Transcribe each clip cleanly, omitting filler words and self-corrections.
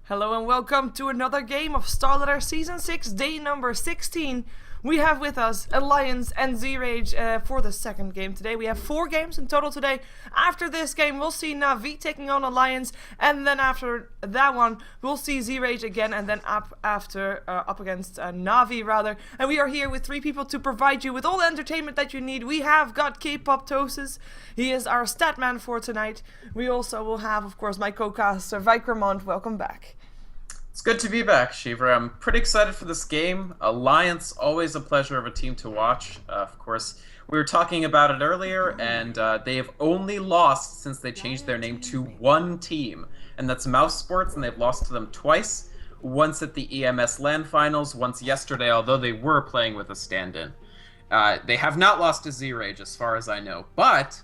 Hello and welcome to another game of StarLadder Season 6, day number 16. We have with us Alliance and zRage for the second game today. We have 4 games in total today. After this game, we'll see Na'Vi taking on Alliance, and then after that one, we'll see zRage again, and then up against Na'Vi rather. And we are here with 3 people to provide you with all the entertainment that you need. We have got K-poptosis. He is our stat man for tonight. We also will have, of course, my co-caster Vykromond. Welcome back. It's good to be back, Sheever. I'm pretty excited for this game. Alliance, always a pleasure of a team to watch. Of course, we were talking about it earlier, and they have only lost since they changed their name to one team, and that's Mouse Sports, and they've lost to them twice. Once at the EMS LAN finals, once yesterday, although they were playing with a stand-in. They have not lost to zRage, as far as I know, but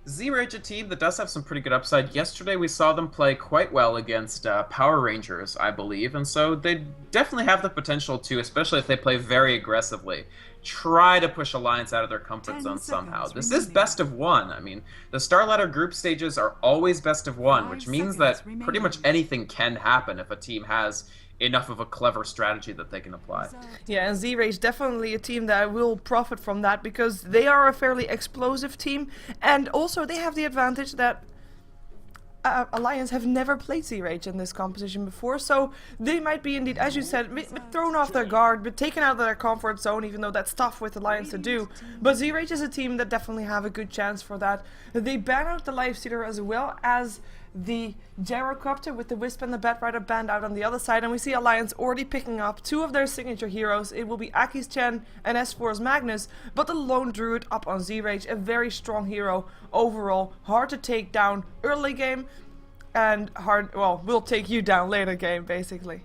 zRage, a team that does have some pretty good upside. Yesterday we saw them play quite well against Power Rangers, I believe, and so they definitely have the potential to, especially if they play very aggressively, try to push Alliance out of their comfort zone somehow. This is best of 1. I mean, the StarLadder group stages are always best of 1, which means that pretty much anything can happen if a team has enough of a clever strategy that they can apply. Yeah, and zRage definitely a team that will profit from that because they are a fairly explosive team, and also they have the advantage that Alliance have never played zRage in this competition before, so they might be indeed, as you said, thrown off their guard, but taken out of their comfort zone, even though that's tough with Alliance to do. But zRage is a team that definitely have a good chance for that. They ban out the Lifestealer as well as the Gyrocopter with the Wisp and the Batrider banned out on the other side, and we see Alliance already picking up 2 of their signature heroes. It will be Aki's Chen and S4's Magnus, but the Lone Druid up on zRage, a very strong hero overall, hard to take down early game, and will take you down later game, basically.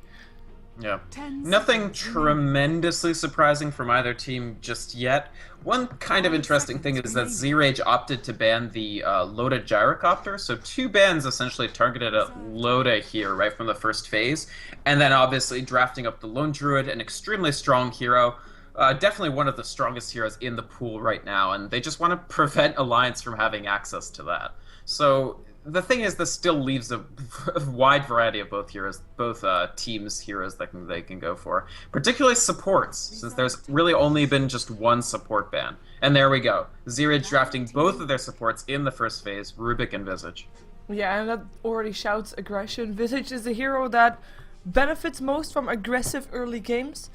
Yeah. Nothing tremendously surprising from either team just yet. One kind of interesting thing is that zRage opted to ban the Loda Gyrocopter, so 2 bans essentially targeted at Loda here right from the first phase, and then obviously drafting up the Lone Druid, an extremely strong hero, definitely one of the strongest heroes in the pool right now, and they just want to prevent Alliance from having access to that. So the thing is, this still leaves a wide variety of both heroes, both teams' heroes that they can go for. Particularly supports, since there's really only been just 1 support ban. And there we go. zRage drafting both of their supports in the first phase, Rubik and Visage. Yeah, and that already shouts aggression. Visage is the hero that benefits most from aggressive early games.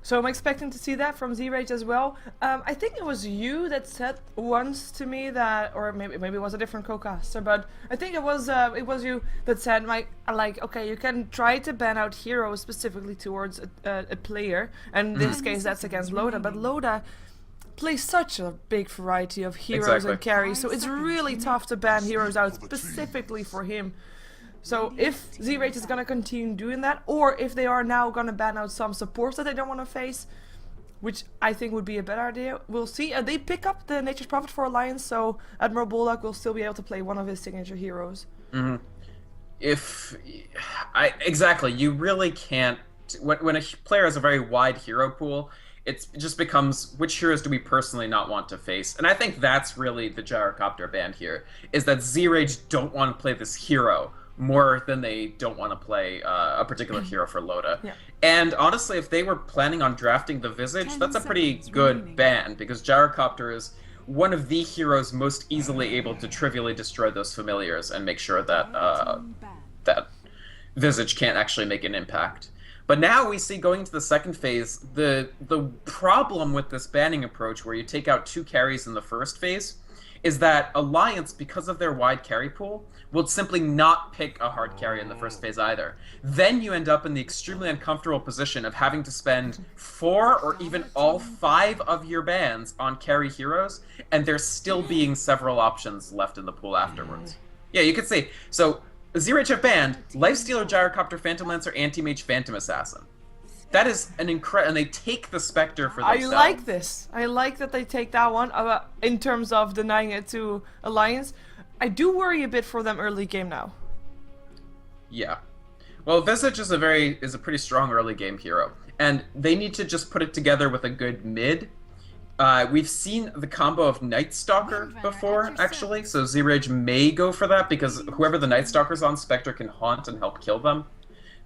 So I'm expecting to see that from zRage as well. I think it was you that said once to me that, or maybe it was a different co-caster, but I think it was you that said, okay, you can try to ban out heroes specifically towards a player, and in this case that's against Loda, but Loda plays such a big variety of heroes and carries, so it's really tough to ban heroes out specifically for him. So if zRage is going to continue doing that, or if they are now going to ban out some supports that they don't want to face, which I think would be a better idea, we'll see. They pick up the Nature's Prophet for Alliance, so Admiral Bolak will still be able to play one of his signature heroes. Mm-hmm. Exactly, you really can't, when a player has a very wide hero pool, it just becomes, which heroes do we personally not want to face? And I think that's really the Gyrocopter ban here, is that zRage don't want to play this hero more than they don't want to play a particular hero for Loda. Yeah. And honestly, if they were planning on drafting the Visage, that's a pretty good ban, because Gyrocopter is one of the heroes most easily able to trivially destroy those familiars and make sure that that Visage can't actually make an impact. But now we see, going to the second phase, the problem with this banning approach, where you take out 2 carries in the first phase, is that Alliance, because of their wide carry pool, will simply not pick a hard carry in the first phase either. Then you end up in the extremely uncomfortable position of having to spend 4 or even all 5 of your bans on carry heroes, and there still being several options left in the pool afterwards. Yeah, you could see. So, zRage have banned Lifestealer, Gyrocopter, Phantom Lancer, Anti-Mage, Phantom Assassin. That is an incredible, and they take the Spectre for themselves. I like this. I like that they take that one in terms of denying it to Alliance. I do worry a bit for them early game now. Yeah. Well, Visage is a pretty strong early game hero, and they need to just put it together with a good mid. We've seen the combo of Night Stalker before, actually, so zRage may go for that, because whoever the Night Stalker's on, Spectre can haunt and help kill them.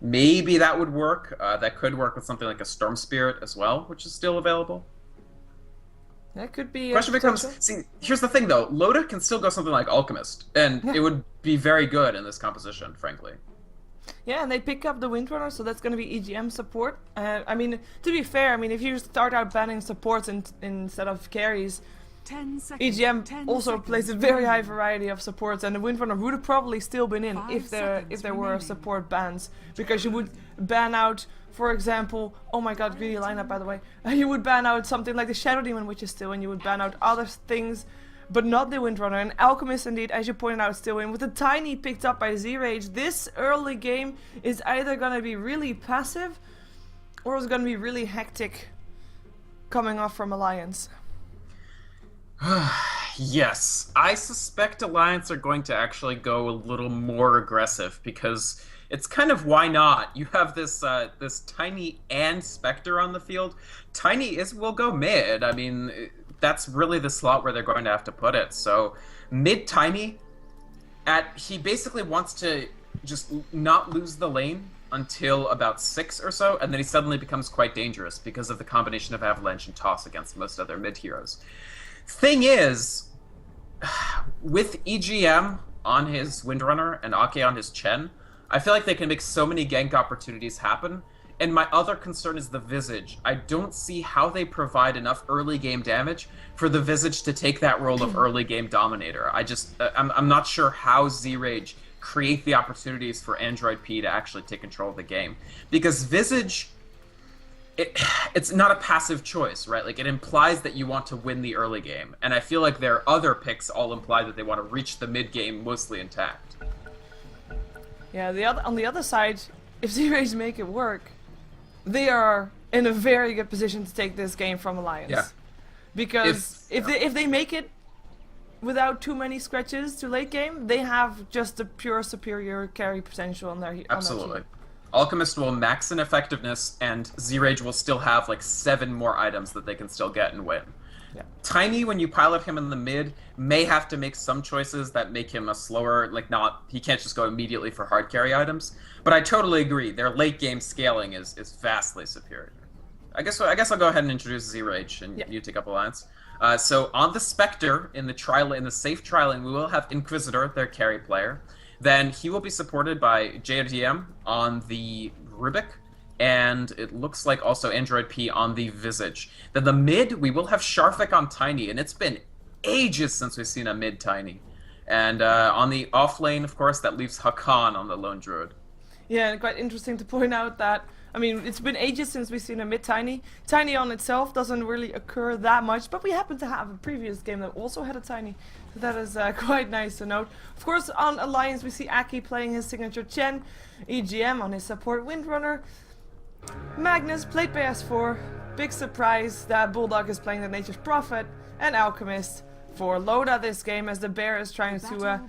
maybe that would work. That could work with something like a Storm Spirit as well, which is still available. That could be Question becomes, see, here's the thing though, Loda can still go something like Alchemist, and it would be very good in this composition, frankly. Yeah, and they pick up the Windrunner, so that's going to be EGM support. I mean, to be fair, I mean, if you start out banning supports instead of carries, 10 seconds. EGM also plays a very high variety of supports, and the Windrunner would have probably still been in 5 if there seconds were remaining. support bans, because you would ban out, for example, oh my god, greedy lineup by the way, you would ban out something like the Shadow Demon, which is still in, you would ban out other things, but not the Windrunner. And Alchemist, indeed, as you pointed out, still in. With the Tiny picked up by zRage, this early game is either going to be really passive, or it's going to be really hectic coming off from Alliance. Yes, I suspect Alliance are going to actually go a little more aggressive, because it's kind of why not? You have this this Tiny and Spectre on the field. Tiny will go mid. I mean, that's really the slot where they're going to have to put it. So mid Tiny, he basically wants to just not lose the lane until about 6 or so, and then he suddenly becomes quite dangerous because of the combination of Avalanche and Toss against most other mid heroes. Thing is, with EGM on his Windrunner and Ake on his Chen, I feel like they can make so many gank opportunities happen. And my other concern is the Visage. I don't see how they provide enough early game damage for the Visage to take that role of early game dominator. I'm not sure how zRage create the opportunities for Android P to actually take control of the game. Because Visage, it's not a passive choice, right? Like, it implies that you want to win the early game. And I feel like their other picks all imply that they want to reach the mid game mostly intact. Yeah, on the other side, if zRage make it work, they are in a very good position to take this game from Alliance. Yeah. Because if they make it without too many scratches to late game, they have just the pure superior carry potential on their Absolutely. Alchemist will max in effectiveness, and zRage will still have like 7 more items that they can still get and win. Yeah. Tiny, when you pilot him in the mid, may have to make some choices that make him a slower, he can't just go immediately for hard carry items. But I totally agree, their late game scaling is vastly superior. I guess I'll go ahead and introduce zRage, and you take up Alliance. So on the Spectre, in the safe trialing, we will have Inquisitor, their carry player. Then he will be supported by JDM on the Rubik, and it looks like also Android P on the Visage. Then the mid, we will have Sharfik on Tiny, and it's been ages since we've seen a mid Tiny. And on the off lane, of course, that leaves Hakan on the Lone Druid. Yeah, and quite interesting to point out that, I mean, it's been ages since we've seen a mid Tiny. Tiny on itself doesn't really occur that much, but we happen to have a previous game that also had a Tiny. So that is quite nice to note. Of course, on Alliance, we see Aki playing his signature Chen, EGM on his support Windrunner. Magnus played by S4, big surprise that Bulldog is playing the Nature's Prophet, and Alchemist for Loda this game, as the bear is trying to,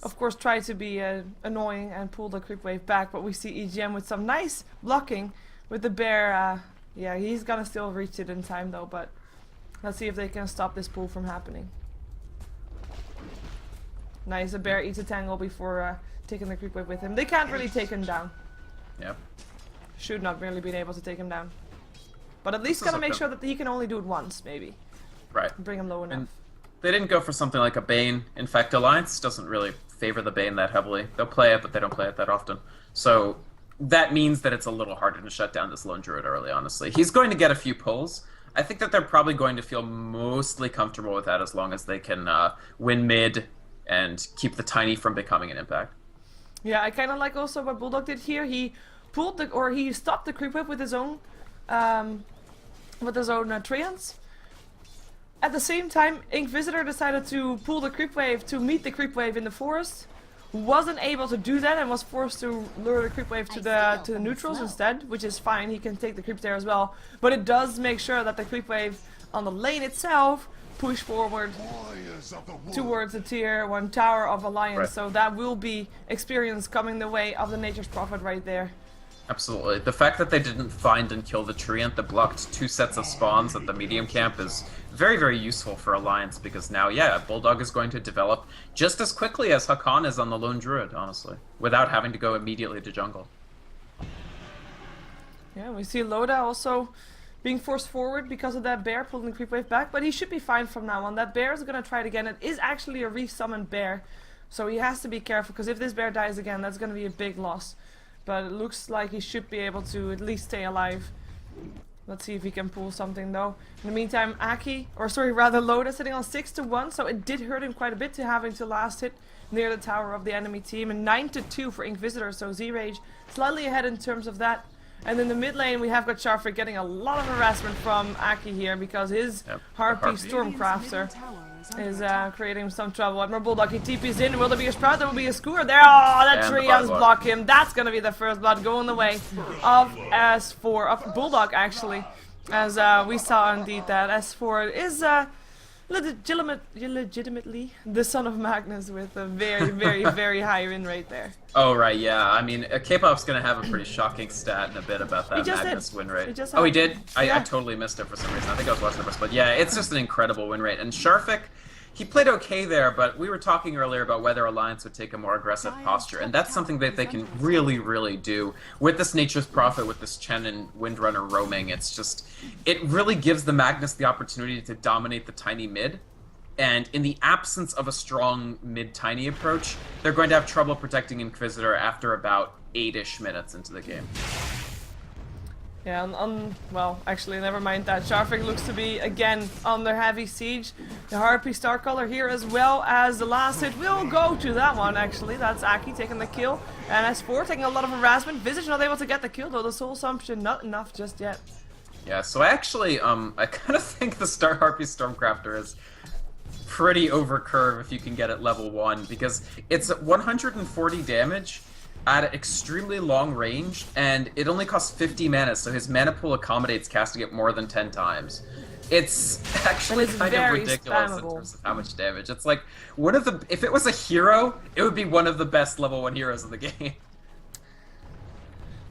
of course, try to be annoying and pull the creep wave back, but we see EGM with some nice blocking with the bear. Yeah, he's gonna still reach it in time though, but let's see if they can stop this pull from happening. Nice, the bear eats a tangle before taking the creep wave with him. They can't really take him down. Yep. Should not really been able to take him down. But at least gotta make sure that he can only do it once, maybe. Right. Bring him low enough. And they didn't go for something like a Bane. In fact, Alliance doesn't really favor the Bane that heavily. They'll play it, but they don't play it that often. So that means that it's a little harder to shut down this Lone Druid early, honestly. He's going to get a few pulls. I think that they're probably going to feel mostly comfortable with that as long as they can win mid and keep the Tiny from becoming an impact. Yeah, I kind of like also what Bulldog did here. He pulled he stopped the creep wave with his own treants. At the same time, Inquisitor decided to pull the creep wave to meet the creep wave in the forest. Wasn't able to do that and was forced to lure the creep wave to the neutrals instead, which is fine. He can take the creep there as well. But it does make sure that the creep wave on the lane itself push forward towards the tier 1 tower of Alliance. Right. So that will be experience coming the way of the Nature's Prophet right there. Absolutely. The fact that they didn't find and kill the Treant that blocked 2 sets of spawns at the medium camp is very, very useful for Alliance, because now, yeah, Bulldog is going to develop just as quickly as Hakan is on the Lone Druid, honestly, without having to go immediately to jungle. Yeah, we see Loda also being forced forward because of that bear pulling the creep wave back, but he should be fine from now on. That bear is going to try it again. It is actually a resummoned bear, so he has to be careful, because if this bear dies again, that's going to be a big loss. But it looks like he should be able to at least stay alive. Let's see if he can pull something though. In the meantime, Loda sitting on 6-1, so it did hurt him quite a bit to having to last hit near the tower of the enemy team. And 9-2 for Inquisitor, so zRage slightly ahead in terms of that. And in the mid lane, we have got Sheever getting a lot of harassment from Aki here, because his Harpy Stormcrafter is creating some trouble. Admiral Bulldog, he TP's in. Will there be a Sprout? There will be a Skewer there. Oh, that Triumphs block him. That's going to be the first blood going the way of S4, of Bulldog actually. As we saw indeed that S4 is legitimately the son of Magnus, with a very, very, very high win rate there. Oh, right, yeah. I mean, K-pop's going to have a pretty shocking stat in a bit about that Magnus win rate. Oh, he did? I totally missed it for some reason. I think I was watching the first, but yeah, it's just an incredible win rate. And Sharfik, he played okay there, but we were talking earlier about whether Alliance would take a more aggressive posture, and that's something that they can really, really do. With this Nature's Prophet, with this Chen and Windrunner roaming, it's just, it really gives the Magnus the opportunity to dominate the tiny mid, and in the absence of a strong mid-tiny approach, they're going to have trouble protecting Inquisitor after about 8-ish minutes into the game. Yeah, well, actually, never mind that. Sharfik looks to be, again, under heavy siege. The Harpy Star Color here, as well as the last hit will go to that one, actually. That's Aki taking the kill. And S4 taking a lot of harassment. Visage not able to get the kill, though. The Soul Assumption not enough just yet. Yeah, so actually, I kind of think the Star Harpy Stormcrafter is pretty over curve if you can get it level 1, because it's 140 damage at an extremely long range, and it only costs 50 mana, so his mana pool accommodates casting it more than 10 times. It's actually kind of ridiculous in terms of how much damage. It's like, if it was a hero, it would be one of the best level 1 heroes of the game.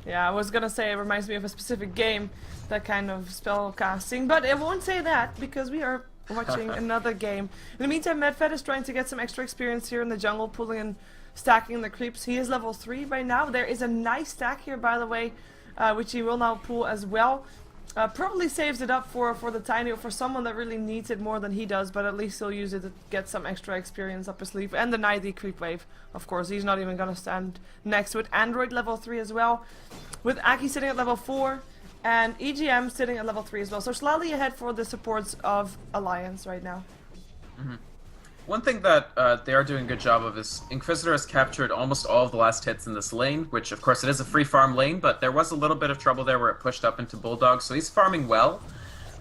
Yeah, I was gonna say it reminds me of a specific game, that kind of spell casting, but it won't say that, because we are watching another game. In the meantime, Medfed is trying to get some extra experience here in the jungle, pulling and stacking the creeps. He is level 3 right now. There is a nice stack here, by the way, which he will now pull as well. Probably saves it up for the tiny, or for someone that really needs it more than he does, but at least he'll use it to get some extra experience up his sleeve. And the 90 creep wave, of course. He's not even going to stand next to it. Android level 3 as well, with Aki sitting at level 4. And EGM sitting at level 3 as well. So slightly ahead for the supports of Alliance right now. Mm-hmm. One thing that they are doing a good job of is Inquisitor has captured almost all of the last hits in this lane, which of course it is a free farm lane, but there was a little bit of trouble there where it pushed up into Bulldog, so he's farming well.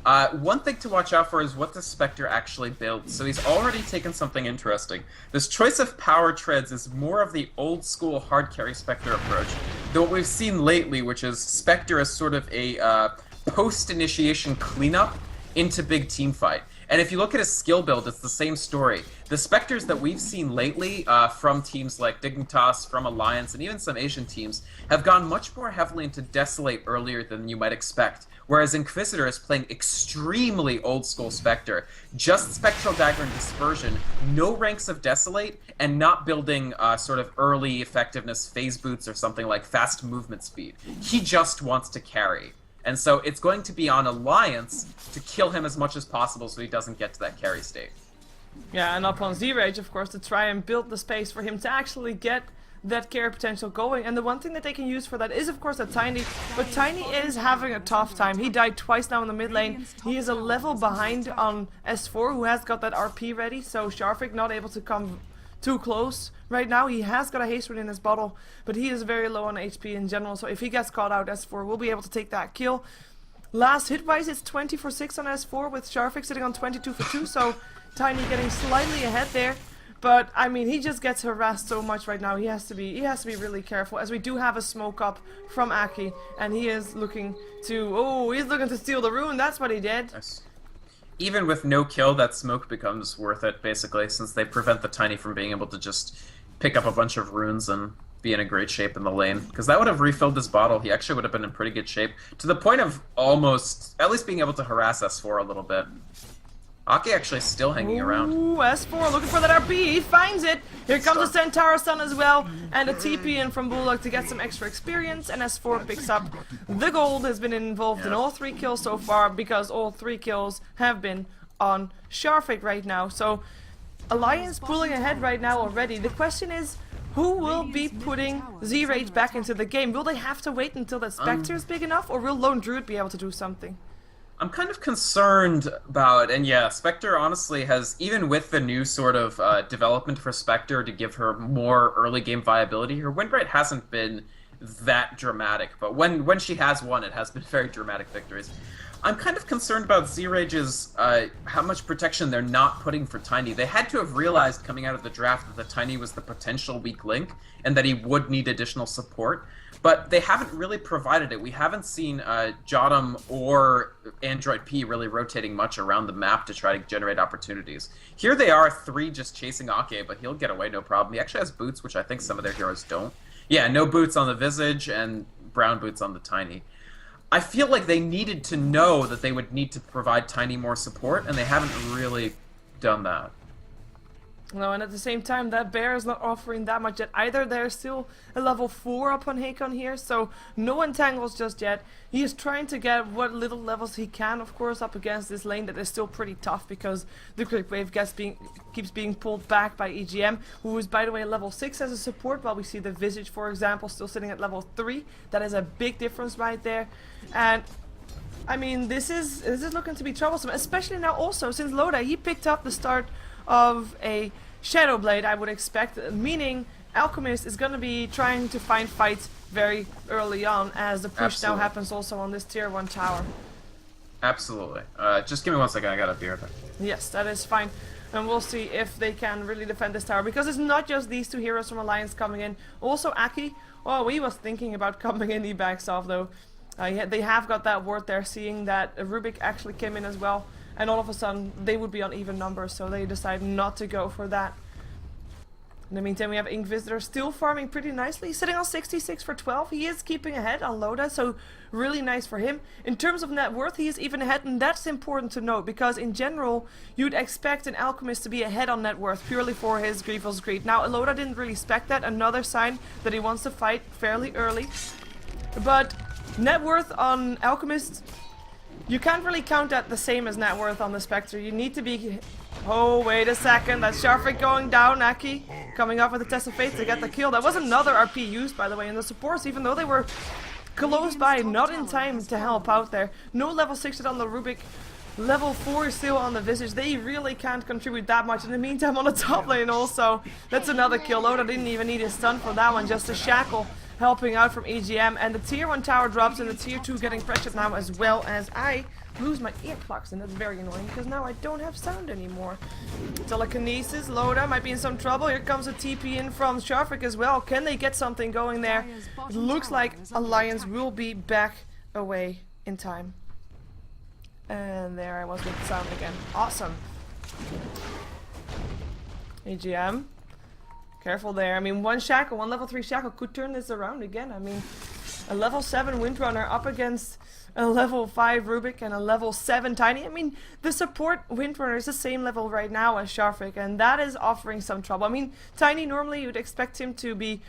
One thing to watch out for is what the Spectre actually builds. So he's already taken something interesting. This choice of power treads is more of the old school hard carry Spectre approach than what we've seen lately, which is Spectre as sort of a post-initiation cleanup into big team fight. And if you look at his skill build, it's the same story. The Spectres that we've seen lately from teams like Dignitas, from Alliance, and even some Asian teams, have gone much more heavily into Desolate earlier than you might expect. Whereas Inquisitor is playing extremely old-school Spectre. Just Spectral Dagger and Dispersion, no ranks of Desolate, and not building sort of early effectiveness phase boots or something like fast movement speed. He just wants to carry. And so it's going to be on Alliance to kill him as much as possible so he doesn't get to that carry state. Yeah, and up on zRage, of course, to try and build the space for him to actually get that carry potential going. And the one thing that they can use for that is, of course, a Tiny. But Tiny is having a tough time. He died twice now in the mid lane. He is a level behind on S4, who has got that RP ready. So Sharfik not able to come too close right now. He has got a haste rune in his bottle, but he is very low on HP in general, so if he gets caught out, S4 will be able to take that kill. Last hit wise, it's 20 for 6 on S4, with Sharfik sitting on 22 for 2, so Tiny getting slightly ahead there. But I mean, he just gets harassed so much right now. He has to be really careful, as we do have a smoke up from Aki, and he is looking to he's looking to steal the rune. That's what he did. Nice. Even with no kill, that smoke becomes worth it, basically, since they prevent the Tiny from being able to just pick up a bunch of runes and be in a great shape in the lane. Because that would have refilled his bottle. He actually would have been in pretty good shape, to the point of almost, at least being able to harass S4 a little bit. Aki actually still hanging around. Ooh, S4 looking for that RP. He finds it. Here comes the Centaur Sun as well. And a TP in from Bulldog to get some extra experience. And S4 picks up the gold. Has been involved in all 3 kills so far because all 3 kills have been on Sharfik right now. So Alliance pulling ahead right now already. The question is, who will be putting zRage back into the game? Will they have to wait until that Spectre is big enough, or will Lone Druid be able to do something? I'm kind of concerned about, and yeah, Spectre honestly has, even with the new sort of development for Spectre to give her more early game viability, her win rate hasn't been that dramatic, but when she has won, it has been very dramatic victories. I'm kind of concerned about zRage's how much protection they're not putting for Tiny. They had to have realized coming out of the draft that the Tiny was the potential weak link and that he would need additional support, but they haven't really provided it. We haven't seen Jotum or Android P really rotating much around the map to try to generate opportunities. Here they are, 3 just chasing Ake, but he'll get away no problem. He actually has boots, which I think some of their heroes don't. Yeah, no boots on the Visage and brown boots on the Tiny. I feel like they needed to know that they would need to provide Tiny more support, and they haven't really done that. No, and at the same time, that bear is not offering that much yet either. There's still a level 4 up on Hakon here, so no entangles just yet. He is trying to get what little levels he can, of course, up against this lane that is still pretty tough because the Quick Wave keeps being pulled back by EGM, who is, by the way, level 6 as a support, while we see the Visage, for example, still sitting at level 3. That is a big difference right there. And I mean, this is looking to be troublesome, especially now also since Loda, he picked up the start of a Shadow Blade, I would expect, meaning Alchemist is going to be trying to find fights very early on, as the push now happens also on this tier 1 tower. Absolutely. Just give me 1 second, I got a beer. Yes, that is fine. And we'll see if they can really defend this tower, because it's not just these 2 heroes from Alliance coming in. Also Aki, oh, he was thinking about coming in, he backs off though. They have got that ward there, seeing that Rubik actually came in as well. And all of a sudden, they would be on even numbers, so they decide not to go for that. In the meantime, we have Inkvisitor still farming pretty nicely, sitting on 66 for 12. He is keeping ahead on Loda, so really nice for him. In terms of net worth, he is even ahead, and that's important to note, because in general, you'd expect an Alchemist to be ahead on net worth, purely for his Grievous Greed. Now, Loda didn't really expect that, another sign that he wants to fight fairly early. But net worth on Alchemist, you can't really count that the same as net worth on the Spectre. You need to be... Oh, wait a second. That's Sharfik going down. Aki coming up with a Test of Fate to get the kill. That was another RP used, by the way, in the supports, even though they were close by, not in time to help out there. No level 6 on the Rubik. Level 4 still on the Visage. They really can't contribute that much. In the meantime, on the top lane also, that's another kill. Loda didn't even need a stun for that one, just a shackle helping out from EGM. And the tier 1 tower drops, and the tier 2 getting pressured now, as well as I lose my earplugs, and that's very annoying because now I don't have sound anymore. Telekinesis, Loda might be in some trouble. Here comes a TP in from Sharfik as well. Can they get something going there? It looks like Alliance will be back away in time. And there I was with the sound again. Awesome. AGM. Careful there. I mean, one shackle, one level 3 shackle could turn this around again. I mean, a level 7 Windrunner up against a level 5 Rubik and a level 7 Tiny. I mean, the support Windrunner is the same level right now as Sharfik, and that is offering some trouble. I mean, Tiny, normally you'd expect him to be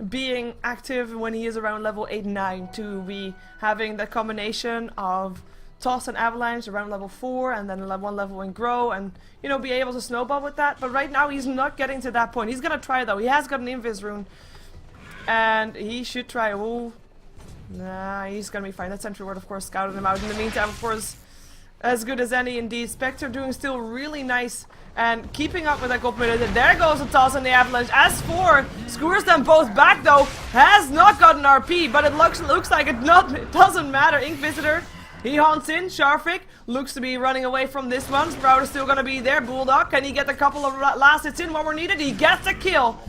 being active when he is around level 8 and 9, to be having the combination of Toss and Avalanche around level 4, and then one level in Grow, and, you know, be able to snowball with that. But right now he's not getting to that point. He's gonna try though. He has got an Invis rune, and he should try. Ooh. Nah, he's gonna be fine. That Sentry Ward, of course, scouted him out. In the meantime, of course, as good as any indeed. Spectre doing still really nice and keeping up with that gold minute. There goes the Toss and the Avalanche. S4 skewers them both back though. Has not gotten RP, but it looks like it doesn't matter. Inkvisitor, he haunts in. Sharfik looks to be running away from this one. Sprout is still gonna be there. Bulldog, can he get a couple of last hits in? One more needed. He gets the kill.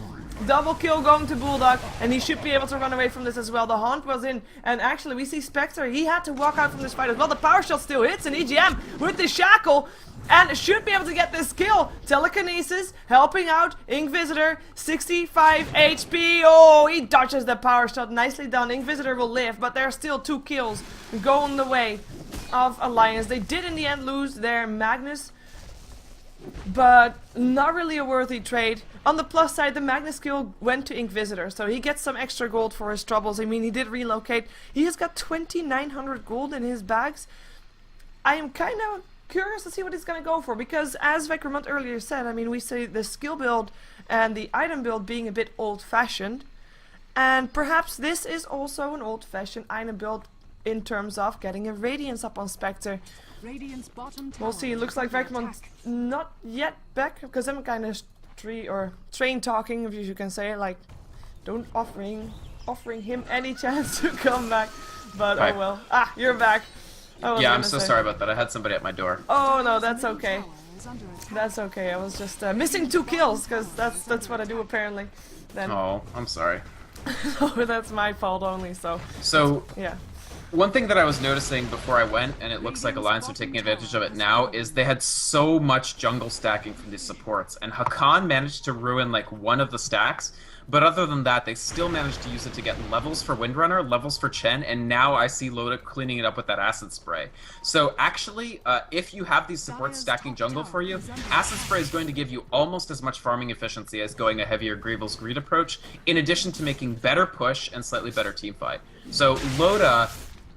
Double kill going to Bulldog, and he should be able to run away from this as well. The Haunt was in, and actually we see Spectre, he had to walk out from this fight as well. The power shot still hits, and EGM with the shackle, and should be able to get this kill. Telekinesis helping out. Inkvisitor, 65 HP. Oh, he dodges the power shot. Nicely done. Inkvisitor will live, but there are still 2 kills going the way of Alliance. They did in the end lose their Magnus but not really a worthy trade. On the plus side, the Magnus skill went to Inquisitor, so he gets some extra gold for his troubles. I mean, he did relocate. He has got 2,900 gold in his bags. I am kind of curious to see what he's going to go for, because as Vykromond earlier said, I mean, we say the skill build and the item build being a bit old-fashioned, and perhaps this is also an old-fashioned item build in terms of getting a Radiance up on Spectre. We'll see. It looks like Vykromond's not yet back, because I'm kind of train talking, if you can say it, like, don't offering him any chance to come back. But Hi. oh well. Ah, you're back. Yeah, I'm so sorry about that. I had somebody at my door. Oh no, that's okay. That's okay. I was just missing 2 kills, because that's what I do apparently. Then Oh, I'm sorry. oh, that's my fault only. So yeah. One thing that I was noticing before I went, and it looks like Alliance are taking advantage of it now, is they had so much jungle stacking from these supports, and Hakan managed to ruin like one of the stacks, but other than that, they still managed to use it to get levels for Windrunner, levels for Chen, and now I see Loda cleaning it up with that Acid Spray. So actually, if you have these supports stacking jungle for you, Acid Spray is going to give you almost as much farming efficiency as going a heavier Greevil's Greed approach, in addition to making better push and slightly better teamfight. So Loda...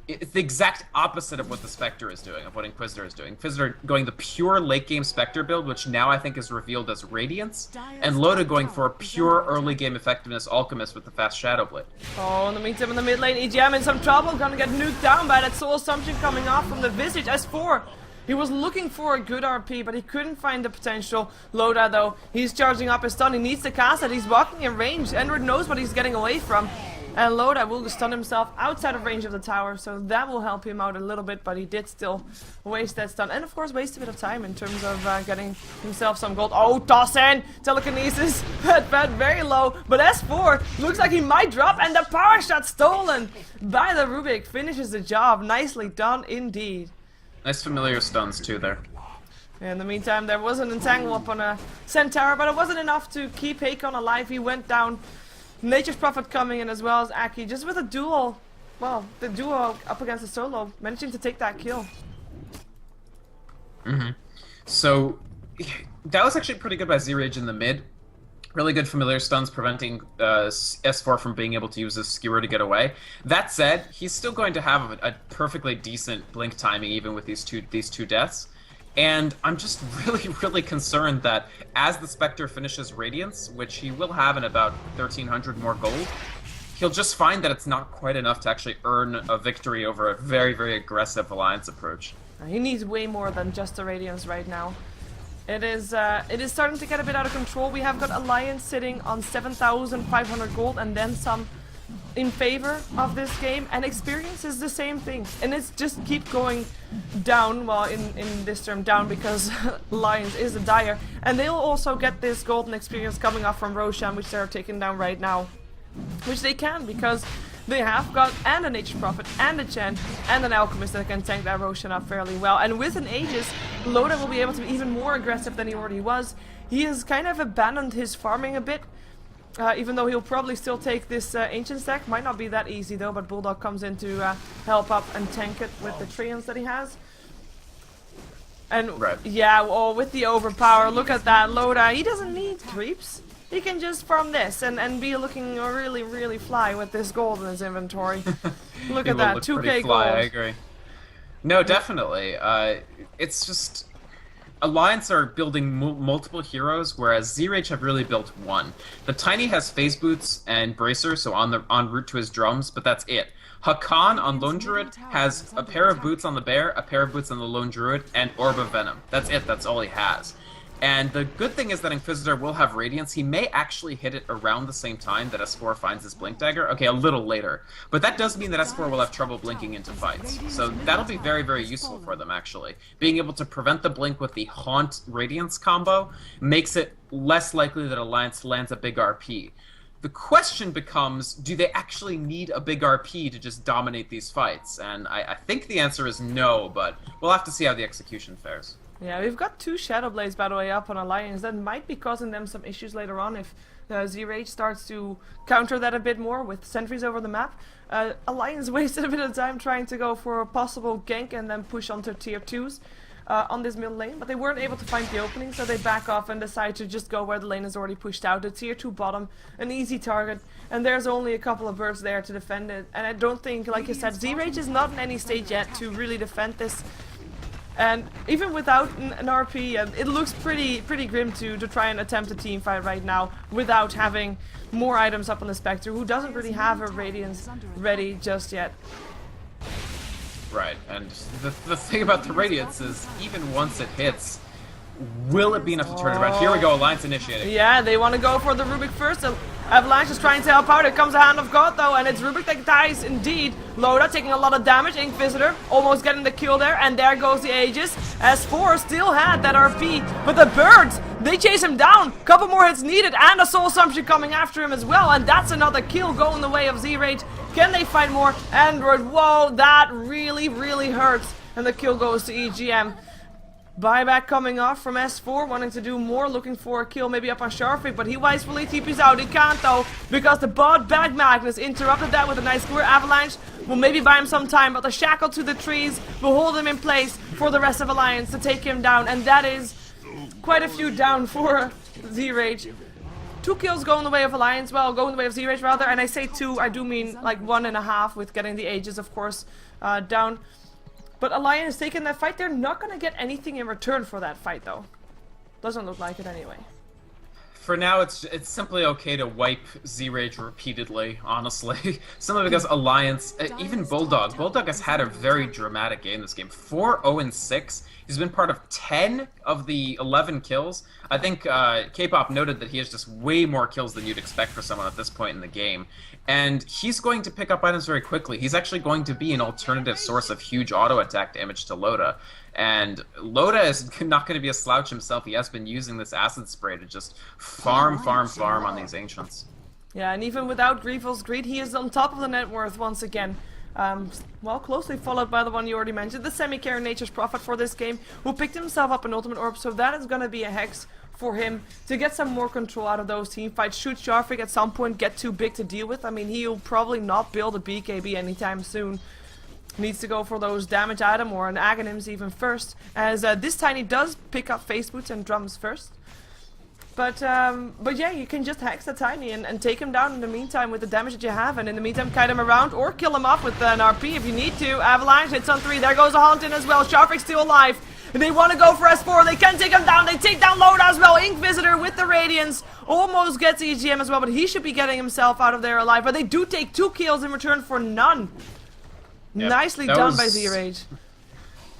it's the exact opposite of what the Spectre is doing, of what Inquisitor is doing. Inquisitor going the pure late-game Spectre build, which now I think is revealed as Radiance, and Loda going for a pure early-game effectiveness Alchemist with the fast Shadow Blade. Oh, in the meantime, in the mid lane, EGM in some trouble, gonna get nuked down by that Soul Assumption coming off from the Visage. S4, he was looking for a good RP, but he couldn't find the potential. Loda, though, he's charging up his stun, he needs to cast it, he's walking in range. Edward knows what he's getting away from. And Loda will stun himself outside of range of the tower, so that will help him out a little bit, but he did still waste that stun. And of course waste a bit of time in terms of getting himself some gold. Oh, toss in! Telekinesis! That very low, but S4 looks like he might drop, and the power shot stolen by the Rubik finishes the job. Nicely done indeed. Nice familiar stuns too there. In the meantime, there was an entangle up on a Centaur, but it wasn't enough to keep Hakon alive. He went down. Nature's Prophet coming in as well as Aki, just with a duel. Well, the duo up against the solo, managing to take that kill. So, that was actually pretty good by zRage in the mid. Really good familiar stuns preventing S4 from being able to use his skewer to get away. That said, he's still going to have a perfectly decent blink timing even with these two deaths. And I'm just really concerned that as the Spectre finishes Radiance, which he will have in about 1,300 more gold, he'll just find that it's not quite enough to actually earn a victory over a very aggressive Alliance approach. He needs way more than just the Radiance right now. It is starting to get a bit out of control. We have got Alliance sitting on 7,500 gold and then some in favor of this game, and experience is the same thing, and it's just keep going down, well in this term down, because Lions is a dire, and they'll also get this golden experience coming off from Roshan, which they're taking down right now, which they can because they have got and a Nature Prophet and a Chen and an Alchemist that can tank that Roshan up fairly well, and with an Aegis, Loda will be able to be even more aggressive than he already was. He has kind of abandoned his farming a bit. Even though he'll probably still take this Ancient stack. Might not be that easy though, but Bulldog comes in to help up and tank it with the Treants that he has. And yeah, well, with the overpower, look at that. Loda, he doesn't need creeps. He can just farm this and be looking really fly with this gold in his inventory. Look at that, 2k gold. I agree. No, definitely. It's just... Alliance are building multiple heroes, whereas zRage have really built one. The Tiny has Phase Boots and Bracer, so en route to his drums, but that's it. Hakan on Lone Druid has a pair of boots on the Bear, a pair of boots on the Lone Druid, and Orb of Venom. That's it, that's all he has. And the good thing is that Inquisitor will have Radiance. He may actually hit it around the same time that S4 finds his Blink Dagger. Okay, a little later. But that does mean that S4 will have trouble blinking into fights. So that'll be very useful for them, actually. Being able to prevent the Blink with the Haunt Radiance combo makes it less likely that Alliance lands a big RP. The question becomes, do they actually need a big RP to just dominate these fights? And I think the answer is no, but we'll have to see how the execution fares. Yeah, we've got 2 Shadow Blades, by the way, up on Alliance. That might be causing them some issues later on if zRage starts to counter that a bit more with sentries over the map. Alliance wasted a bit of time trying to go for a possible gank and then push onto tier 2s. on this middle lane, but they weren't able to find the opening, so they back off and decide to just go where the lane is already pushed out. The tier 2 bottom, an easy target, and there's only a couple of birds there to defend it. And I don't think, like you said, zRage is not in any stage yet to really defend this. And even without an RP, it looks pretty grim to try and attempt a team fight right now without having more items up on the Spectre, who doesn't really have her Radiance ready just yet. Right, and the thing about the Radiance is, even once it hits, will it be enough to turn it around? Here we go, Alliance initiating. Yeah, they want to go for the Rubik first. So Avalanche is trying to help out. Here comes a Hand of God though, and it's Rubik that dies indeed. Loda taking a lot of damage. Inquisitor almost getting the kill there, and there goes the Aegis. S4 still had that RP, but the birds, they chase him down. Couple more hits needed, and a Soul Assumption coming after him as well, and that's another kill going the way of zRage. Can they find more? Android, whoa, that really hurts. And the kill goes to EGM. Buyback coming off from S4, wanting to do more, looking for a kill maybe up on Sharfik, but he wisely TPs out. He can't though, because the bot back Magnus interrupted that with a nice square. Avalanche will maybe buy him some time, but the shackle to the trees will hold him in place for the rest of Alliance to take him down, and that is quite a few down for zRage. 2 kills going the way of Alliance, well, going the way of zRage rather, and I say 2, I do mean like 1.5 with getting the Aegis, of course, down. But Alliance taking that fight, they're not going to get anything in return for that fight though. Doesn't look like it anyway. For now, it's simply okay to wipe zRage repeatedly, honestly. Simply because Alliance, even Bulldog has had a very dramatic game this game. 4-0-6. He's been part of 10 of the 11 kills. I think K-pop noted that he has just way more kills than you'd expect for someone at this point in the game. And he's going to pick up items very quickly. He's actually going to be an alternative source of huge auto-attack damage to Loda. And Loda is not going to be a slouch himself. He has been using this acid spray to just farm on these Ancients. Yeah, and even without Grievel's Greed, he is on top of the net worth once again. Well, closely followed by the one you already mentioned, the Semi-Care Nature's Prophet for this game, who picked himself up an Ultimate Orb, so that is going to be a hex for him to get some more control out of those team fights. Should Sharfik at some point get too big to deal with, I mean, he'll probably not build a BKB anytime soon. Needs to go for those damage item or an Aghanims even first, as this Tiny does pick up Face Boots and Drums first. But yeah, you can just hex the Tiny and take him down in the meantime with the damage that you have, and in the meantime kite him around or kill him off with an RP if you need to. Avalanche hits on 3, there goes a Haunted as well. Sharfik's still alive. They want to go for S4, they can take him down, they take down Loda as well. Inquisitor with the Radiance almost gets EGM as well, but he should be getting himself out of there alive. But they do take 2 kills in return for none. Yep, nicely done by zRage.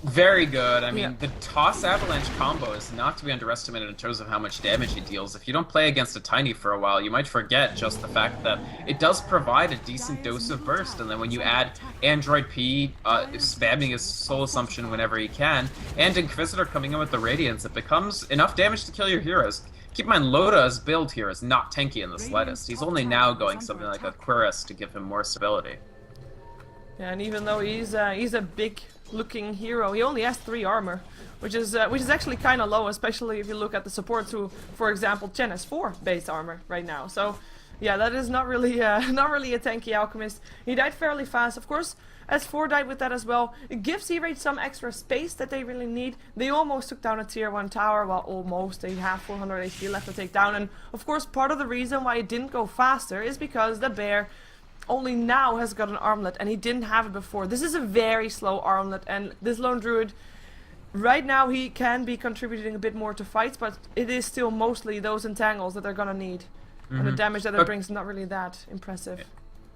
Very good. I mean, the Toss Avalanche combo is not to be underestimated in terms of how much damage he deals. If you don't play against a Tiny for a while, you might forget just the fact that it does provide a decent dose of burst, and then when you add Android P spamming his Soul Assumption whenever he can, and Inquisitor coming in with the Radiance, it becomes enough damage to kill your heroes. Keep in mind, Loda's build here is not tanky in the slightest. He's only now going something like a Quirrus to give him more stability. Yeah, and even though he's a big-looking hero, he only has 3 armor, which is actually kind of low, especially if you look at the supports who, for example, Chen has 4 base armor right now. So, yeah, that is not really a tanky alchemist. He died fairly fast, of course. S4 died with that as well. It gives zRage some extra space that they really need. They almost took down a tier 1 tower, well, almost. They have 400 HP left to take down, and of course, part of the reason why it didn't go faster is because the bear only now has got an armlet, and he didn't have it before. This is a very slow armlet, and this lone druid, right now he can be contributing a bit more to fights, but it is still mostly those entangles that they're gonna need. And the damage that it brings is not really that impressive.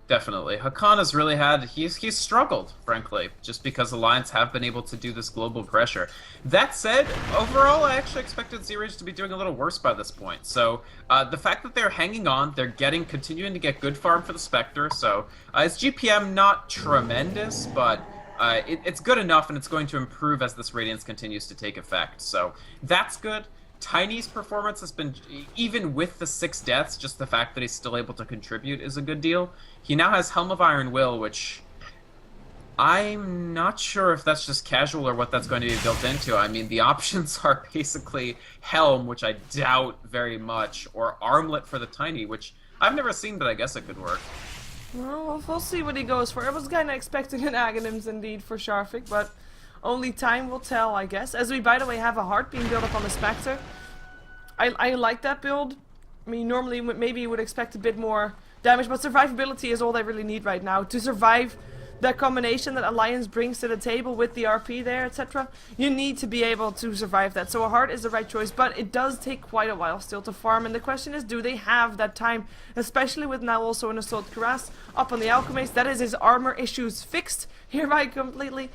Definitely. Hakan has really had, he's struggled, frankly, just because Alliance have been able to do this global pressure. That said, overall, I actually expected zRage to be doing a little worse by this point. So, the fact that they're hanging on, they're continuing to get good farm for the Spectre, so, it's GPM not tremendous, but it's good enough, and it's going to improve as this Radiance continues to take effect. So, that's good. Tiny's performance has been, even with the 6 deaths, just the fact that he's still able to contribute is a good deal. He now has Helm of Iron Will, which I'm not sure if that's just casual or what that's going to be built into. I mean, the options are basically Helm, which I doubt very much, or Armlet for the Tiny, which I've never seen, but I guess it could work. Well, we'll see what he goes for. I was kind of expecting an Aghanims indeed for Sharfik, but only time will tell, I guess. As we, by the way, have a heart being built up on the Spectre. I like that build. I mean, normally maybe you would expect a bit more damage, but survivability is all they really need right now. To survive that combination that Alliance brings to the table with the RP there, etc. You need to be able to survive that. So a heart is the right choice, but it does take quite a while still to farm. And the question is, do they have that time? Especially with now also an Assault Cuirass up on the Alchemist. That is his armor issues fixed hereby completely.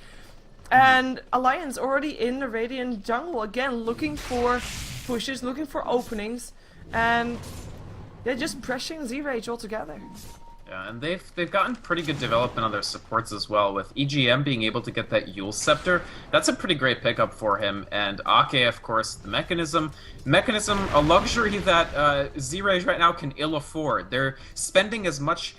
And Alliance already in the Radiant jungle again, looking for pushes, looking for openings, and they're just pressuring zRage altogether. Yeah, and they've gotten pretty good development on their supports as well, with EGM being able to get that Yule Scepter. That's a pretty great pickup for him, and Ake, of course, the Mechanism. Mechanism, a luxury that zRage right now can ill afford. They're spending as much...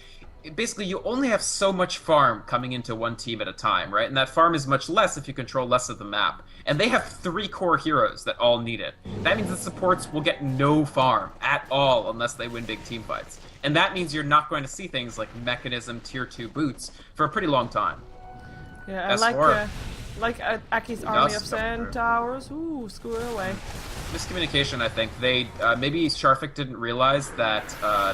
Basically, you only have so much farm coming into one team at a time, right? And that farm is much less if you control less of the map. And they have 3 core heroes that all need it. That means the supports will get no farm at all unless they win big team fights. And that means you're not going to see things like Mechanism Tier 2 boots for a pretty long time. Yeah, I like Aki's army of centaurs. Ooh, square away. Miscommunication, I think. They maybe Sharfik didn't realize that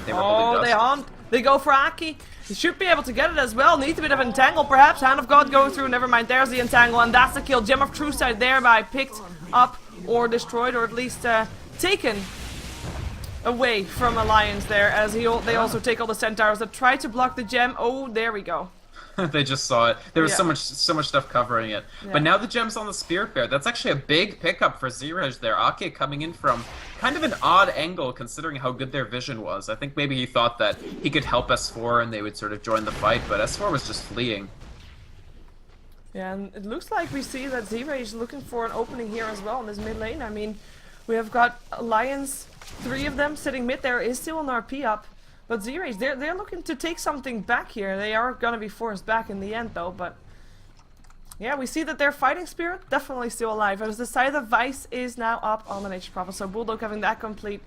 they were holding Oh, dust. they hunt. They go for Aki. He should be able to get it as well. Needs a bit of entangle, perhaps. Hand of God going through. Never mind. There's the entangle, and that's the kill. Gem of True Sight thereby picked up or destroyed, or at least taken away from Alliance there, as they also take all the centaurs that try to block the gem. Oh, there we go. They just saw it. There was so much stuff covering it. Yeah. But now the gem's on the Spirit Bear. That's actually a big pickup for zRage there. Ake coming in from kind of an odd angle considering how good their vision was. I think maybe he thought that he could help S4 and they would sort of join the fight, but S4 was just fleeing. Yeah, and it looks like we see that zRage is looking for an opening here as well in this mid lane. I mean, we have got Alliance, 3 of them sitting mid. There is still an RP up. But zRage, they're looking to take something back here. They are going to be forced back in the end, though. But yeah, we see that their fighting spirit definitely still alive. As the Scythe of Vice is now up on the Nature's Prophet. So Bulldog having that complete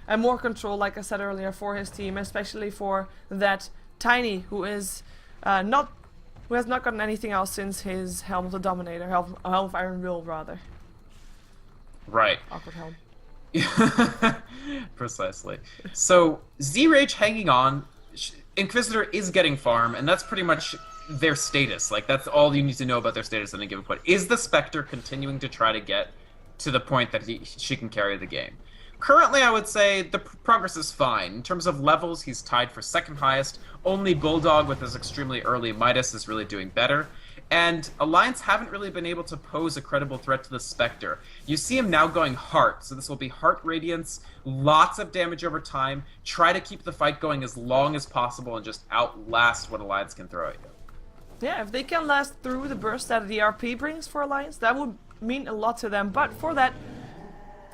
and more control, like I said earlier, for his team, especially for that Tiny, who is who has not gotten anything else since his Helm of the Dominator, Helm of Iron Will, rather. Right. Awkward helm. Precisely. So zRage hanging on. Inquisitor is getting farm, and that's pretty much their status. Like, that's all you need to know about their status at any given point. Is the Spectre continuing to try to get to the point that she can carry the game? Currently, I would say the progress is fine. In terms of levels, he's tied for second highest. Only Bulldog with his extremely early Midas is really doing better. And Alliance haven't really been able to pose a credible threat to the Spectre. You see him now going Heart, so this will be Heart Radiance, lots of damage over time, try to keep the fight going as long as possible and just outlast what Alliance can throw at you. Yeah, if they can last through the burst that the RP brings for Alliance, that would mean a lot to them. But for that,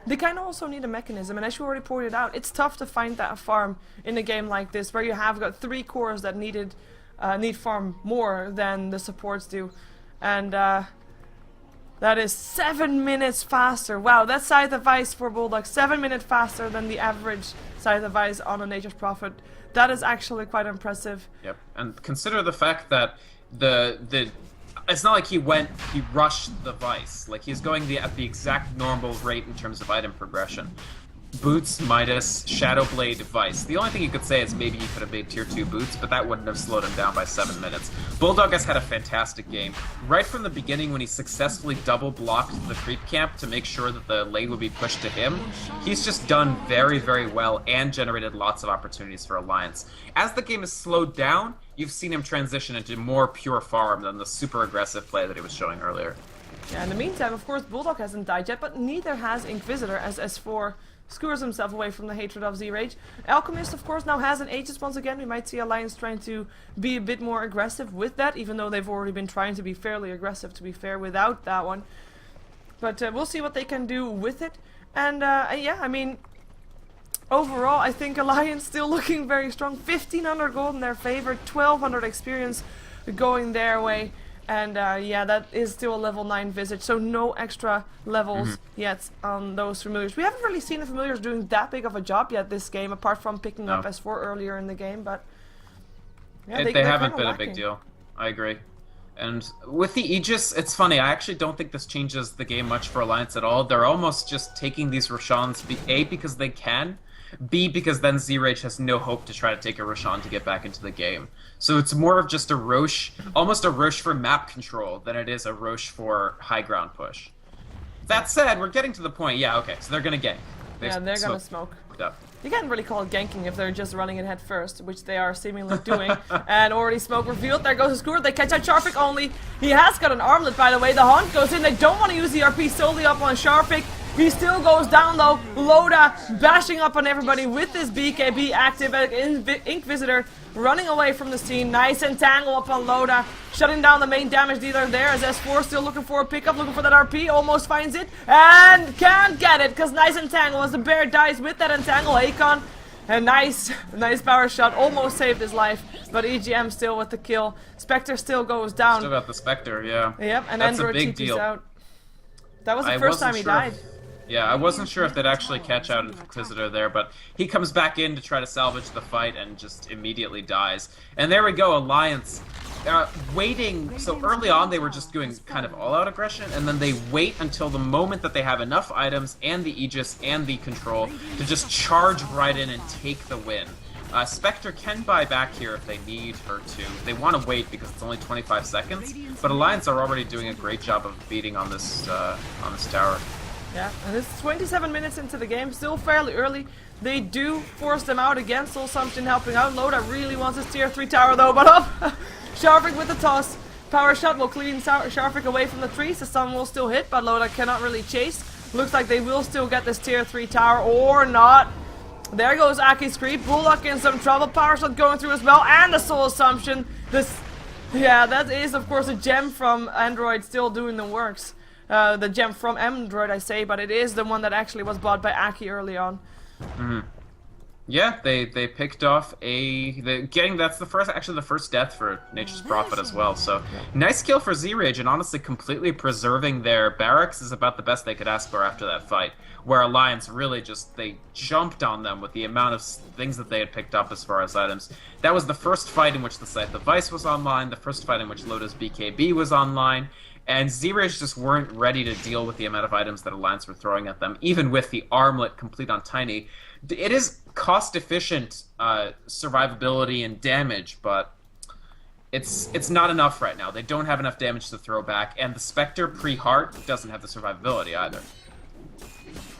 they kind of also need a mechanism, and as you already pointed out, it's tough to find that farm in a game like this, where you have got 3 cores that need farm more than the supports do. And that is 7 minutes faster. Wow, that's Scythe of Ice for Bulldog. 7 minutes faster than the average Scythe of Ice on a Nature's Prophet. That is actually quite impressive. Yep, and consider the fact that it's not like he rushed the Vice. Like, he's going at the exact normal rate in terms of item progression. Boots, Midas, Shadowblade, Vice. The only thing you could say is maybe he could have made tier 2 boots, but that wouldn't have slowed him down by 7 minutes. Bulldog has had a fantastic game. Right from the beginning, when he successfully double blocked the creep camp to make sure that the lane would be pushed to him, he's just done very, very well and generated lots of opportunities for Alliance. As the game has slowed down, you've seen him transition into more pure farm than the super aggressive play that he was showing earlier. Yeah, in the meantime, of course, Bulldog hasn't died yet, but neither has Inquisitor, as S4 skewers himself away from the hatred of zRage. Alchemist, of course, now has an Aegis once again. We might see Alliance trying to be a bit more aggressive with that, even though they've already been trying to be fairly aggressive, to be fair, without that one. But we'll see what they can do with it. And yeah, I mean, overall, I think Alliance still looking very strong. 1,500 gold in their favor, 1,200 experience going their way. And yeah, that is still a level 9 Visage, so no extra levels yet on those familiars. We haven't really seen the familiars doing that big of a job yet this game, apart from picking up S4 earlier in the game, but yeah, they haven't been a big deal. I agree. And with the Aegis, it's funny. I actually don't think this changes the game much for Alliance at all. They're almost just taking these Roshans, A, because they can, B, because then zRage has no hope to try to take a Roshan to get back into the game. So it's more of just a Rosh, almost a Rosh for map control than it is a Rosh for high ground push. That said, we're getting to the point. Yeah, okay, so they're gonna gank. Yeah, they're gonna smoke. Up. You can't really call it ganking if they're just running it head first, which they are seemingly doing. And already smoke revealed. There goes a Skewer. They catch out Sharpik only. He has got an armlet, by the way. The Hunt goes in. They don't want to use the RP solely up on Sharpik. He still goes down though. Loda bashing up on everybody with this BKB active. Ink Visitor running away from the scene. Nice entangle up on Loda. Shutting down the main damage dealer there as S4 still looking for a pickup, looking for that RP. Almost finds it and can't get it because nice entangle as the bear dies with that entangle. Akon. And nice power shot. Almost saved his life. But EGM still with the kill. Spectre still goes down. Still got the Spectre, yeah. Yep, and that's Android a big deal. Out. That was the first time he died. Yeah, I wasn't sure if they'd actually catch out Inquisitor there, but he comes back in to try to salvage the fight and just immediately dies. And there we go, Alliance waiting. So early on they were just doing kind of all-out aggression, and then they wait until the moment that they have enough items and the Aegis and the control to just charge right in and take the win. Spectre can buy back here if they need her to. They want to wait because it's only 25 seconds, but Alliance are already doing a great job of beating on this tower. Yeah, and it's 27 minutes into the game, still fairly early. They do force them out again, Soul Assumption helping out. Loda really wants his tier 3 tower though, but up! Sharpik with the toss. Power shot will clean Sharpik away from the trees. The sun will still hit, but Loda cannot really chase. Looks like they will still get this tier 3 tower, or not. There goes Aki's creep. Bullock in some trouble. Power shot going through as well, and the Soul Assumption. Yeah, that is of course a gem from Android still doing the works. The gem from Android, I say, but it is the one that actually was bought by Aki early on. Mm-hmm. Yeah, they picked off that's the first death for Nature's Prophet as well. So nice kill for zRage, and honestly completely preserving their barracks is about the best they could ask for after that fight. Where Alliance really they jumped on them with the amount of things that they had picked up as far as items. That was the first fight in which the Scythe of Vice was online, the first fight in which Loda's BKB was online. And zRage just weren't ready to deal with the amount of items that Alliance were throwing at them, even with the armlet complete on Tiny. It is cost-efficient survivability and damage, but it's not enough right now. They don't have enough damage to throw back, and the Spectre pre-Heart doesn't have the survivability either.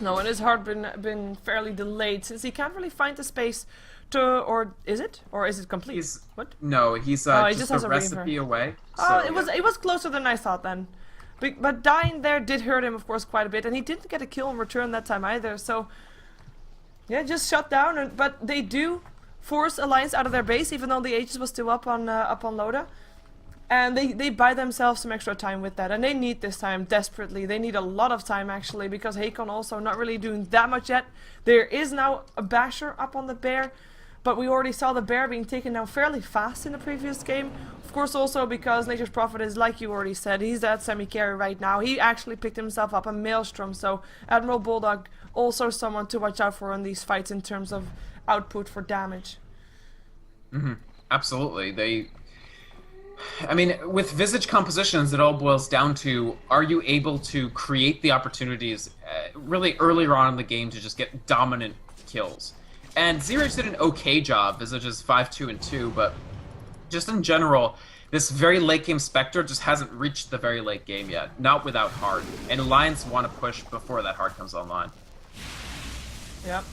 No, and his heart been fairly delayed since he can't really find the space to, or is it complete? What? No, he's just a recipe away. Oh, it was closer than I thought then. But dying there did hurt him, of course, quite a bit, and he didn't get a kill in return that time either. So yeah, just shut down. But they do force Alliance out of their base, even though the Aegis was still up on Loda. And they buy themselves some extra time with that, and they need this time desperately. They need a lot of time actually, because Hakon also not really doing that much yet. There is now a basher up on the bear, but we already saw the bear being taken down fairly fast in the previous game. Of course also because Nature's Prophet is, like you already said, he's that semi-carry right now. He actually picked himself up a Maelstrom, so Admiral Bulldog also someone to watch out for in these fights in terms of output for damage. Mm-hmm. Absolutely. I mean, with Visage compositions, it all boils down to, are you able to create the opportunities really earlier on in the game to just get dominant kills? And zRage did an okay job. Visage is 5-2 and 2, but just in general, this very late game Spectre just hasn't reached the very late game yet. Not without Heart. And Alliance want to push before that Heart comes online. Yep.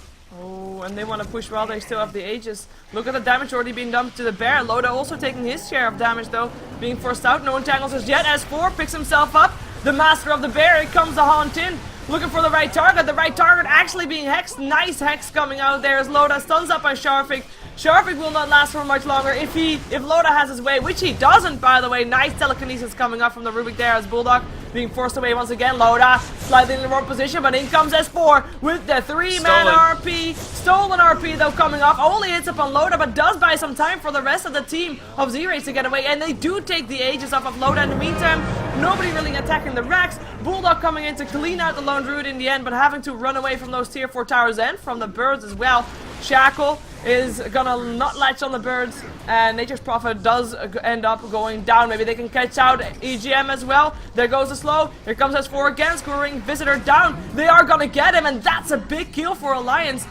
Oh, and they want to push while they still have the Aegis. Look at the damage already being dumped to the bear. Loda also taking his share of damage though, being forced out. No entangles as yet. S4 picks himself up. The master of the bear, here comes the Haunt in. Looking for the right target. The right target actually being hexed. Nice hex coming out there as Loda stuns up by Sharpik. Sharpik will not last for much longer if Loda has his way, which he doesn't, by the way. Nice telekinesis coming up from the Rubik there as Bulldog being forced away once again. Loda slightly in the wrong position, but in comes S4 with the 3-man RP. Stolen RP though coming off. Only hits upon Loda, but does buy some time for the rest of the team of zRage to get away. And they do take the Aegis off of Loda in the meantime. Nobody really attacking the Rex. Bulldog coming in to clean out the Lone Druid in the end, but having to run away from those tier 4 towers and from the birds as well. Shackle is gonna not latch on the birds, and Nature's Prophet does end up going down. Maybe they can catch out EGM as well. There goes the slow. Here comes S4 again, scoring Visitor down. They are gonna get him, and that's a big kill for Alliance.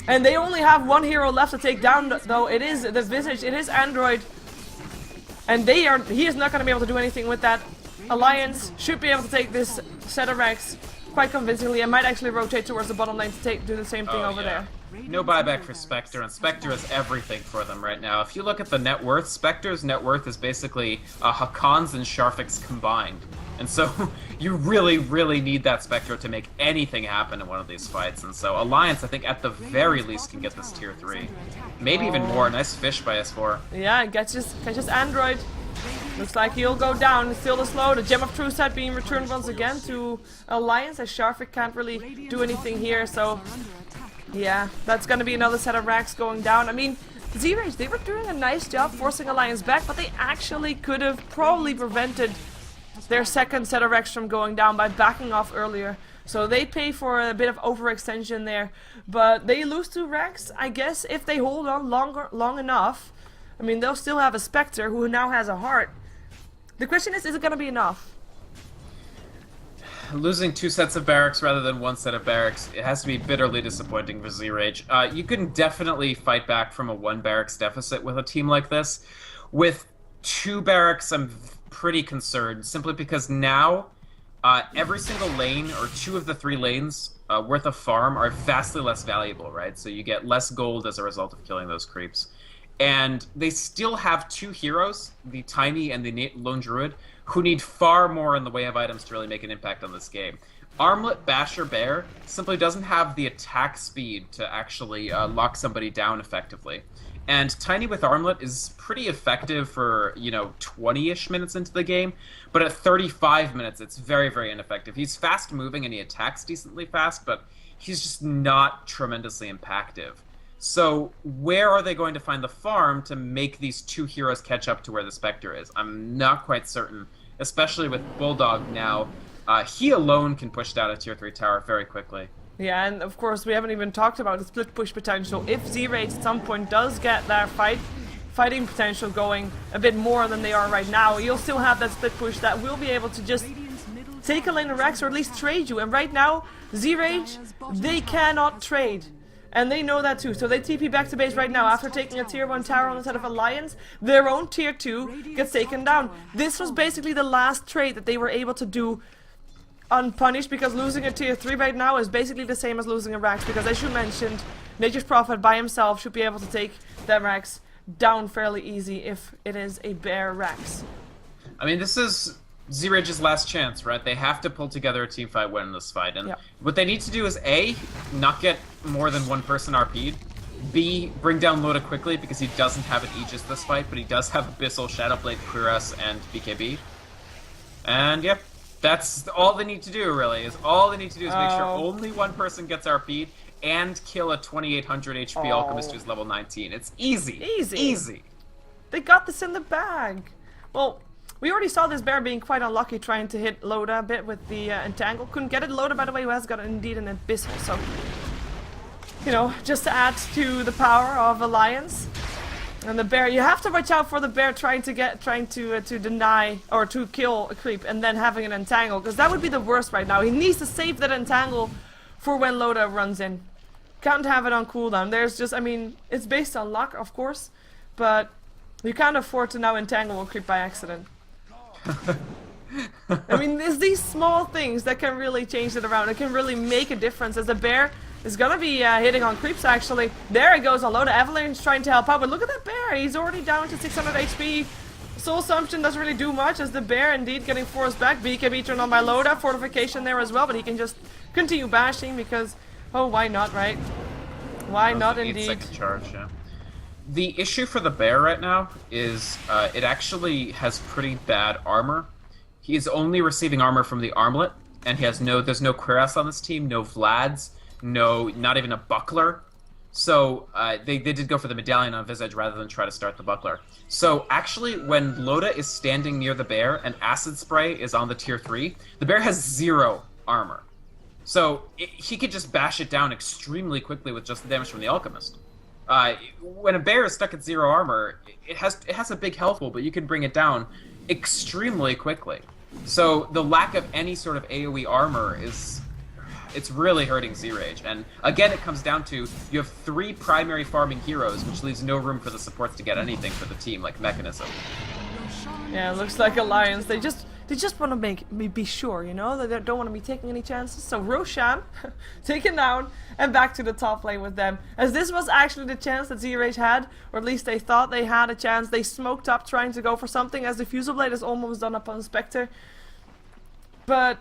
And they only have one hero left to take down, though. It is the Visage, it is Android. And he is not gonna be able to do anything with that. Alliance should be able to take this set of Rex quite convincingly, and might actually rotate towards the bottom lane to do the same thing over there. No buyback for Spectre, and Spectre is everything for them right now. If you look at the net worth, Spectre's net worth is basically Hakon's and Sharfik's combined. And so you really, really need that Spectre to make anything happen in one of these fights. And so Alliance, I think, at the very least can get this tier 3. Maybe even more. Nice fish by S4. Yeah, catches Android. Looks like he'll go down. Still the slow. The Gem of True Sight being returned once again to Alliance, as Sharfik can't really do anything here. So yeah, that's gonna be another set of racks going down. I mean, zRage, they were doing a nice job forcing Alliance back, but they actually could have probably prevented their second set of racks from going down by backing off earlier. So they pay for a bit of overextension there, but they lose 2 racks, I guess, if they hold on long enough. I mean, they'll still have a Spectre who now has a heart. The question is it gonna be enough? Losing 2 sets of barracks rather than 1 set of barracks, it has to be bitterly disappointing for zRage. You can definitely fight back from a 1 barracks deficit with a team like this. With 2 barracks, I'm pretty concerned, simply because now every single lane, or 2 of the 3 lanes worth of farm, are vastly less valuable, right? So you get less gold as a result of killing those creeps. And they still have 2 heroes, the Tiny and the Lone Druid, who need far more in the way of items to really make an impact on this game. Armlet, Basher, Bear simply doesn't have the attack speed to actually lock somebody down effectively. And Tiny with Armlet is pretty effective for, 20-ish minutes into the game, but at 35 minutes it's very, very ineffective. He's fast moving and he attacks decently fast, but he's just not tremendously impactful. So where are they going to find the farm to make these 2 heroes catch up to where the Spectre is? I'm not quite certain, especially with Bulldog now. He alone can push down a tier 3 tower very quickly. Yeah, and of course we haven't even talked about the split push potential. If zRage at some point does get that fighting potential going a bit more than they are right now, you'll still have that split push that will be able to just take a lane of Rex or at least trade you. And right now, zRage, they cannot trade. And they know that too, so they TP back to base right now after taking a tier 1 tower on the side of Alliance. Their own tier 2 gets taken down. This was basically the last trade that they were able to do unpunished, because losing a tier 3 right now is basically the same as losing a Rax, because as you mentioned, Nature's Prophet by himself should be able to take that Rax down fairly easy if it is a Bear Rax. I mean, this is zRage's last chance, right? They have to pull together a teamfight win in this fight, and what they need to do is A, not get more than 1 person RP'd, B, bring down Loda quickly because he doesn't have an Aegis this fight, but he does have Abyssal, Shadowblade, Cuirass, and BKB. And yep, that's all they need to do, really, is make sure only 1 person gets RP'd and kill a 2800 HP Alchemist who's level 19. It's easy. Easy. They got this in the bag. Well, we already saw this Bear being quite unlucky trying to hit Loda a bit with the Entangle. Couldn't get it. Loda, by the way, who has got indeed an Abyssal. So, just to add to the power of Alliance. And the Bear, you have to watch out for the Bear trying to deny or to kill a creep and then having an Entangle, because that would be the worst right now. He needs to save that Entangle for when Loda runs in. Can't have it on cooldown. There's just, I mean, it's based on luck, of course, but you can't afford to now Entangle a creep by accident. I mean, there's these small things that can really change it around. It can really make a difference, as the Bear is gonna be hitting on creeps, actually. There he goes on Loda. Avalanche trying to help out, but look at that Bear. He's already down to 600 HP. Soul Assumption doesn't really do much, as the Bear indeed getting forced back. BKB turned on by Loda. Fortification there as well, but he can just continue bashing because, oh, why not, right? Why not, indeed? 8-second charge, yeah. The issue for the Bear right now is it actually has pretty bad armor. He is only receiving armor from the Armlet, and there's no Cuirass on this team, no Vlads, not even a Buckler. So they did go for the Medallion on Visage rather than try to start the Buckler. So actually, when Loda is standing near the Bear and Acid Spray is on the tier 3, the Bear has 0 armor. So he could just bash it down extremely quickly with just the damage from the Alchemist. When a bear is stuck at 0 armor, it has a big health pool, but you can bring it down extremely quickly. So the lack of any sort of AoE armor it's really hurting zRage. And again, it comes down to you have 3 primary farming heroes, which leaves no room for the supports to get anything for the team, like Mechanism. Yeah, it looks like Alliance. They just want to make me be sure, you know? They don't want to be taking any chances. So Roshan taken down and back to the top lane with them. As this was actually the chance that zRage had, or at least they thought they had a chance. They smoked up trying to go for something as the Fusel Blade is almost done up on Spectre. But,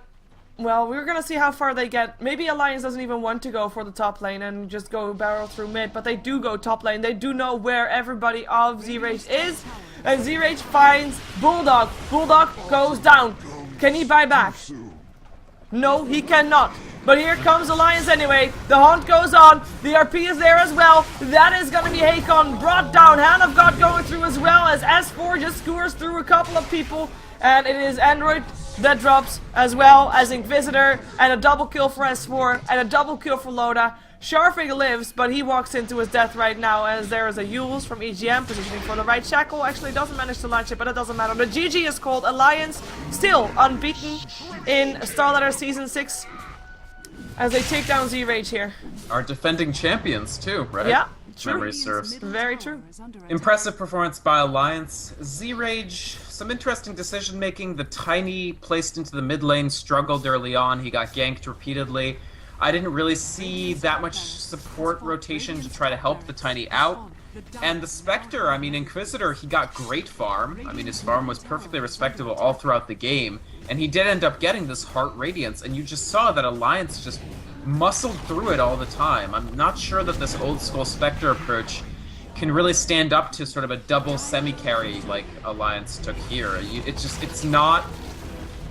well, we're gonna see how far they get. Maybe Alliance doesn't even want to go for the top lane and just go barrel through mid, but they do go top lane. They do know where everybody of zRage is. And zRage finds Bulldog. Bulldog goes down. Can he buy back? No, he cannot. But here comes Alliance anyway. The hunt goes on. The RP is there as well. That is going to be Hakon brought down. Hand of God going through as well as S4 just skewers through a couple of people. And it is Android that drops as well as Inquisitor. And a double kill for S4 and a double kill for Loda. Sharfig lives, but he walks into his death right now as there is a Yules from EGM positioning for the right. Shackle actually doesn't manage to launch it, but it doesn't matter. The GG is called. Alliance still unbeaten in StarLadder Season 6 as they take down zRage here. Our defending champions too, right? Yeah, true. Memory serves. Very true. Impressive performance by Alliance. zRage, some interesting decision making. The Tiny placed into the mid lane struggled early on. He got ganked repeatedly. I didn't really see that much support rotation to try to help the Tiny out. And the Spectre, I mean, Inquisitor, he got great farm. I mean, his farm was perfectly respectable all throughout the game. And he did end up getting this Heart Radiance, and you just saw that Alliance just muscled through it all the time. I'm not sure that this old school Spectre approach can really stand up to sort of a double semi-carry like Alliance took here. It's not...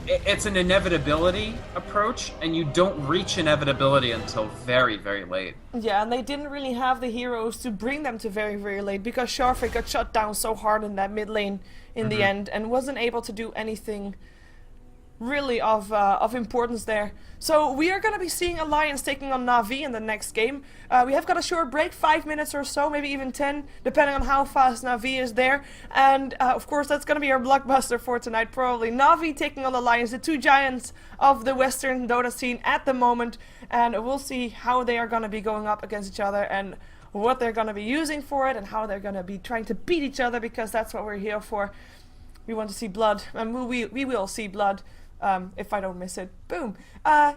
It's an inevitability approach, and you don't reach inevitability until very, very late. Yeah, and they didn't really have the heroes to bring them to very, very late because Sharfig got shut down so hard in that mid lane in the end and wasn't able to do anything really of importance there. So we are going to be seeing Alliance taking on Na'Vi in the next game. We have got a short break, 5 minutes or so, maybe even 10, depending on how fast Na'Vi is there. And of course that's going to be our blockbuster for tonight, probably. Na'Vi taking on Alliance, the 2 giants of the Western Dota scene at the moment. And we'll see how they are going to be going up against each other and what they're going to be using for it and how they're going to be trying to beat each other, because that's what we're here for. We want to see blood, and we will see blood. If I don't miss it. Boom.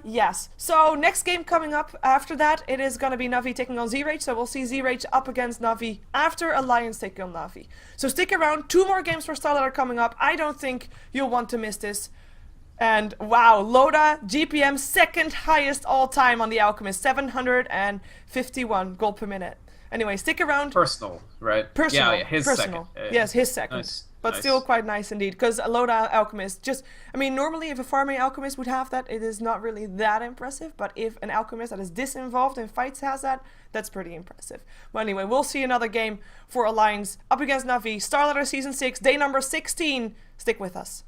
Yes. So next game coming up after that, it is going to be Na'Vi taking on zRage. So we'll see zRage up against Na'Vi after Alliance taking on Na'Vi. So stick around. 2 more games for StarLadder coming up. I don't think you'll want to miss this. And wow, Loda GPM second highest all time on the Alchemist, 751 gold per minute. Anyway, stick around. Personal, right? Personal. Yeah, his personal. second. Yes, his second. Nice. But still quite nice indeed, because a Loda Alchemist just... I mean, normally if a farming Alchemist would have that, it is not really that impressive. But if an Alchemist that is disinvolved in fights has that, that's pretty impressive. Well, anyway, we'll see another game for Alliance up against Na'Vi. StarLadder Season 6, day number 16. Stick with us.